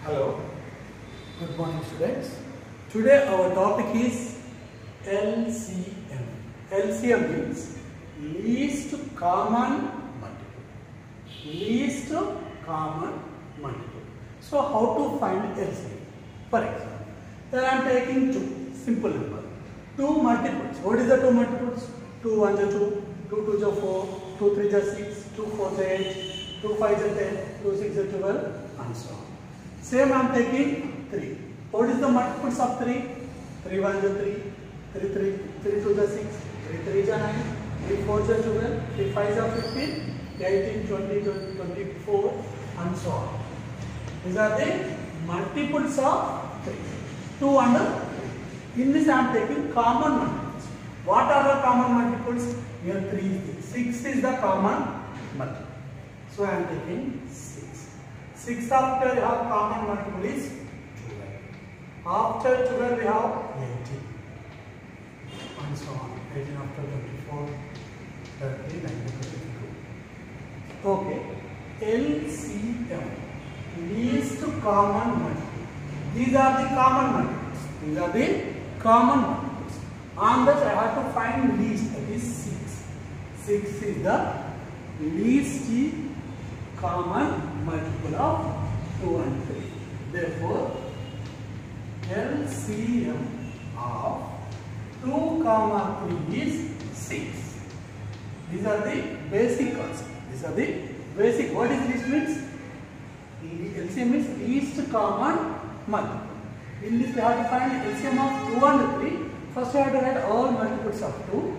Hello, good morning students. Today our topic is LCM. LCM means least common multiple. Least common multiple. So how to find LCM? For example, here I am taking two simple number. Two multiples. What is the two multiples? 2 1 is 2, 2 2 is 4, 2 3 is 6, 2 4 is 8, 2 5 is 10, 2 6 is 12 and so on. Same I am taking 3. What is the multiples of 3? 3 1 is 3, 3 2 is 6, 3 3 is 9, 3 4 is 12, 3 5 is 15, 18, 20, 24 and so on. These are the multiples of 3. 2 and 3. In this I am taking common multiples. What are the common multiples? Here 3 is there. 6 is the common multiple. So I am taking 6. 6 after we have common multiple is 12. After 12 we have 18. And so on. 18 after 24, 30, 90, 22. Okay. LCM. Least common multiple. These are the common multiples. These are the common multiples. On that I have to find least, that is 6. 6 is the least common multiple of 2 and 3. Therefore, LCM of 2, 3 is 6. These are the basic concepts. These are the basic. What is least means? LCM means least common multiple. In this we have to find LCM of 2 and 3. First we have to write all multiples of 2,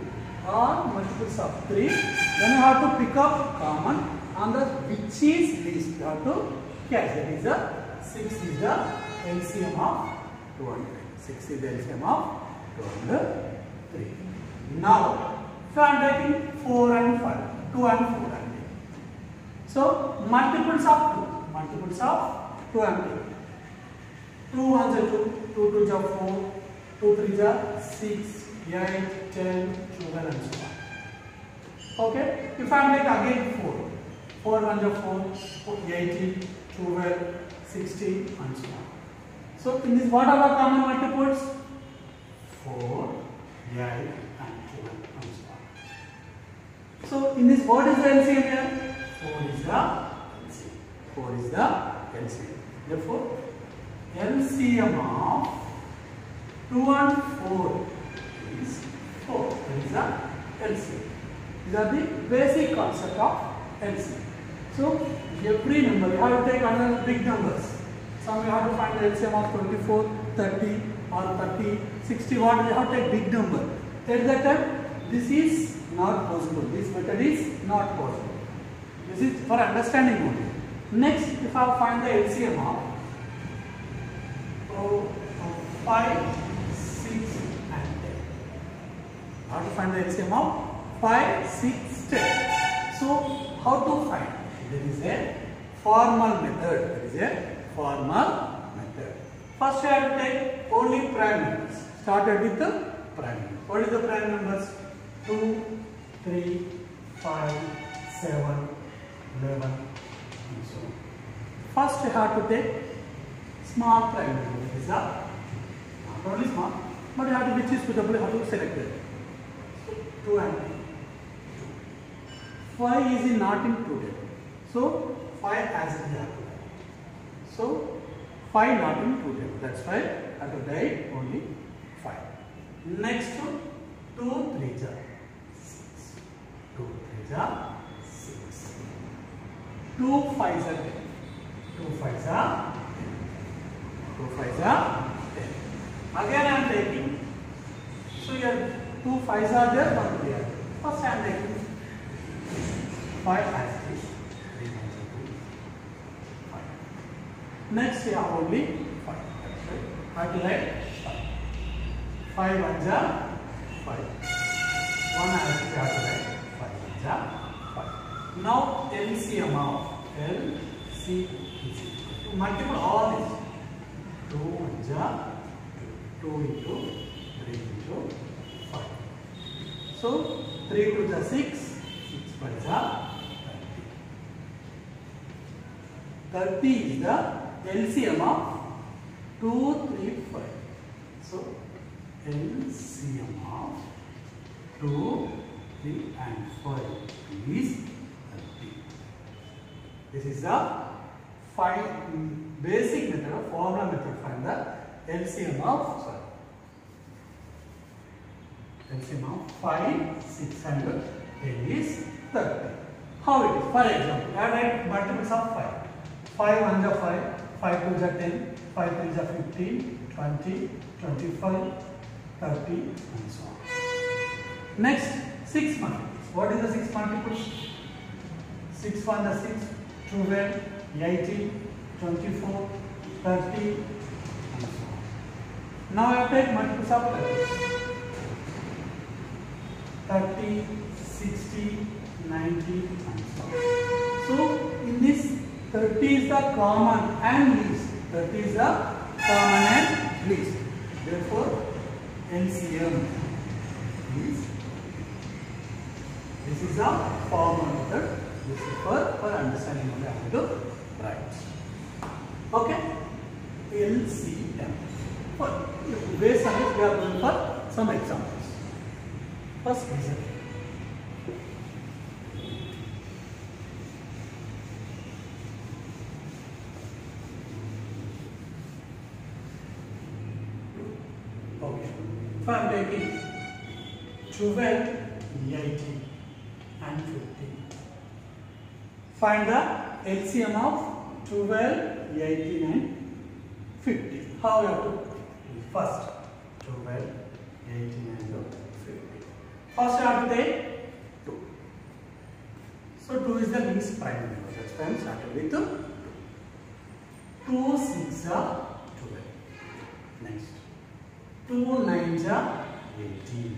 all multiples of 3. Then we have to pick up common and the which is least. We have to catch. That is the 6 is the LCM of 2 and 3. 6 is the LCM of 2 and 3. Now, if I am taking 4 and 5, 2 and 4 and 8. So, multiples of 2. Multiples of 2 and 8. 2 1 is 2, 2 2 is 4, 2 3 is 6, 8, 10, 12 and so on. Okay? If I am like again 4, 4 1 is 4, 18, 12, 16 and so on. So in this what are the common multiples? 4, 8 and 12 and so on. So in this what is the LCM here? 4 is the LCM. 4 is the LCM. Therefore, LCM of 2 and 4 is 4. That is the LCM. These are the basic concept of LCM. So every number you have to take another big numbers. Some you have to find the LCM of 24, 30 or 30, 60. What you have to take big number. At that time, this is not possible. This method is not possible. This is for understanding only. Next, if I find the LCM of 5, 6 and 10. How to find the LCM of 5, 6, 10. So, how to find? There is a formal method. There is a formal method. First, you have to take only prime numbers. Started with the prime numbers. What is the prime numbers? 2, 3, 5, 7, 11 and so on. First, you have to take small prime number. That is not only small, but you have to which is suitable, you have to select it. So, 2 and 3. 5 is not included. So 5 as it is. So 5 not included. That's why I have to write only 5. Next to 2 3 is 6. 2 3 is 6. 2 5 is 10. 2 5 is 10. 2 5 is 10. Again I am taking. So here 2 5s are there, 1 3 are there. First I am taking 5 as it is. 3 9 2 5. Next we have only 5. That's right. I have to write 5. 5 1 is 5. 1 as it is, I have to write 5 1 is 5. Now LCM of LCM is multiple all this. 2 1 is 2 into 3 into 5. So 3 2 is 6, 6 5 is 30. 30 is the LCM of 2, 3, 5. So LCM of 2, 3 and 5 is 30. This is the basic method or formula method. Find the LCM of LCM of 5, 6 and 10 is 30. How it is? For example, I write multiples of 5. 5 1 is 5, 5 2 is 10, 5 3 is 15, 20, 25, 30 and so on. Next, 6 multiples. What is the 6 multiples? 6 1 is 6, 12, 18, 24, 30 and so on. Now I have taken multiples of 30, 60, 90 and so on. So in this 30 is the common and least. 30 is the common and least. Therefore LCM is, this is the formula method. This is for understanding only I have to write. Okay? LCM. Based on it we are going for some examples. First reason. Okay. If I am taking 12, 80 and 50. Find the LCM of 12, 18 and 50. How you have to do? First 12, 18 and 50. First I have to take 2. So 2 is the least prime number. That's why I am started with 2. 2 6 are 12. Next. 2 9s are 18.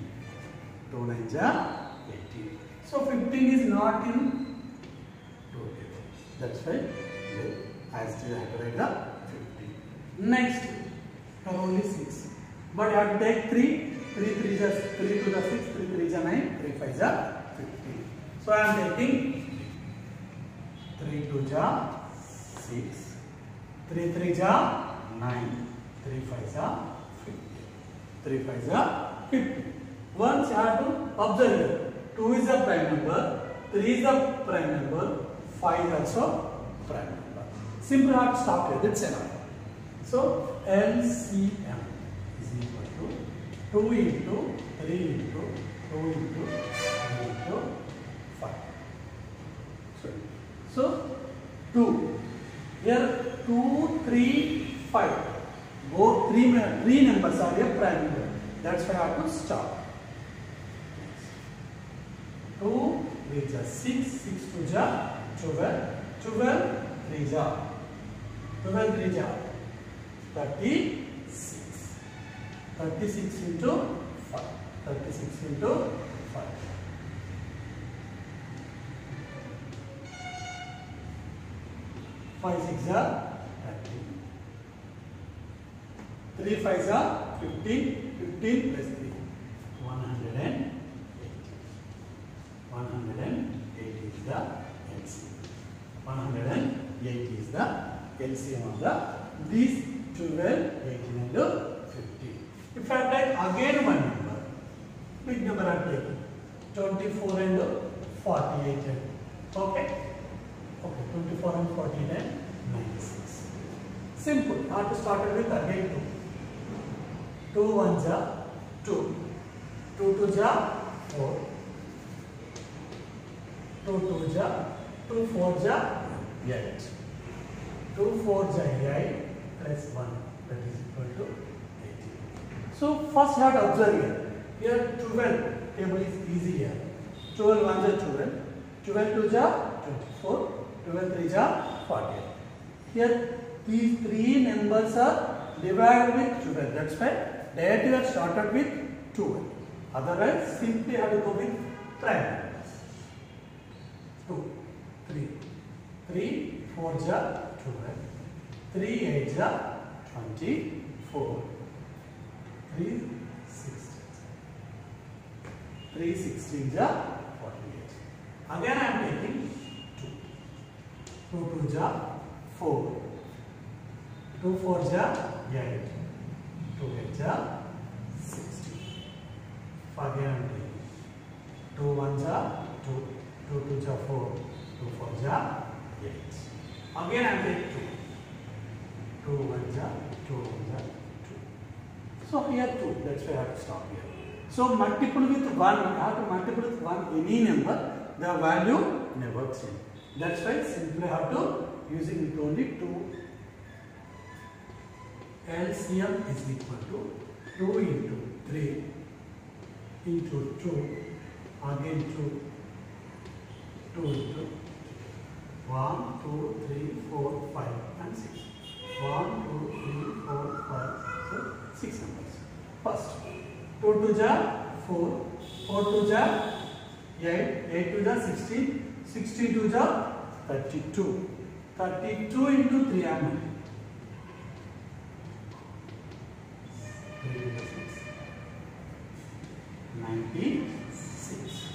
2 9s are 18. So 15 is not in 2 table. That's why I still have to write the 50. Next, only 6. But you have to take 3. 3 3 is 3 to the 6, 3 3 is 9, 3 5 is 15. So I am taking 3 2 is 6, 3 3 is 9, 3 5 is 50. 3 5 is 50. Once you have to observe here, 2 is a prime number, 3 is a prime number, 5 is also prime number. Simply I have to stop here. That's enough. So LCM is equal to 2 into 3 into 2 into 3 into 5. So 2. Here 2, 3, 5. Both three numbers are a prime number. That's why I have to stop. 2 is 6, 6 2 is 12, 12 3 is 12 3 is 36. 36 into 5. 36 into 5. 5 6 are 30. 3 5 are 15. 15 plus 3. 180. 180 is the LCM. 180 is the LCM of these 12, 18 and 50. If I take again one number, big number I am taking 24 and 48. Okay? Okay, 24 and 48 and 96. Simple. I have to start with again 2. 2 1s are 2. 2 2s are 4. 2 2s are 2 4s are 8. 2 4s are 8 plus 1, that is equal to 18. So first you have to observe here. Here 12 table is easy here. 12 1s are 12. 12 2s are 24. 12 3s are 48. Here these three numbers are divided with 12. That's why directly you have started with 12. Otherwise simply have to go with prime numbers. 2, 3. 3 4s are 12. 3 8s are 24. 3 16. 3 16s are 48. Again I am taking 2. 2 2s are 4. 2 4 ja 8, 2 8 ja 16. Again 2 1 ja 2, 2 2 ja 4, 2 4 ja 8. Again I am taking 2, 2 1 ja 2 1 ja 2. So here 2, that's why I have to stop here. So multiple with 1, you have to multiple with 1 any number, the value never change. That's why simply have to using it only 2. LCM is equal to 2 into 3 into 2 again 2 into 1 2 3 4 5 and 6. 1 2 3 4 5 so 6 numbers. First 2 2 ja 4, 4 2 ja 8, 8 2 ja 16, 16 2 ja 32. 32 into 3 I am 96.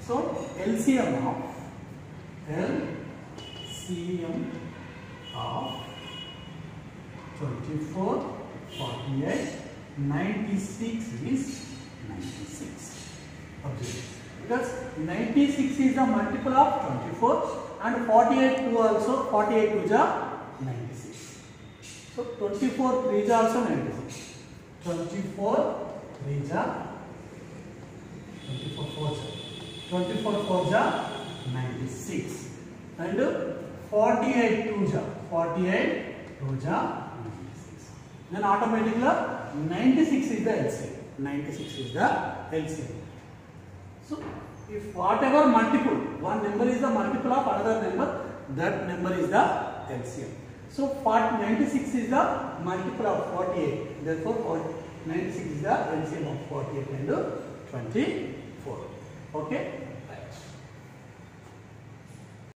So LCM of 24, 48, 96 is 96. Observe. Because 96 is the multiple of 24 and 48 2 also, 48 2 ja 96. So 24 3 ja also 96. 24 3 ja 24 4 ja 96 and 48 2 ja 96. Then automatically 96 is the LCM. 96 is the LCM. So if whatever multiple, one number is the multiple of another number, that number is the LCM. So 96 is the multiple of 48. Therefore 96 is the LCM of 48 and 24. Okay.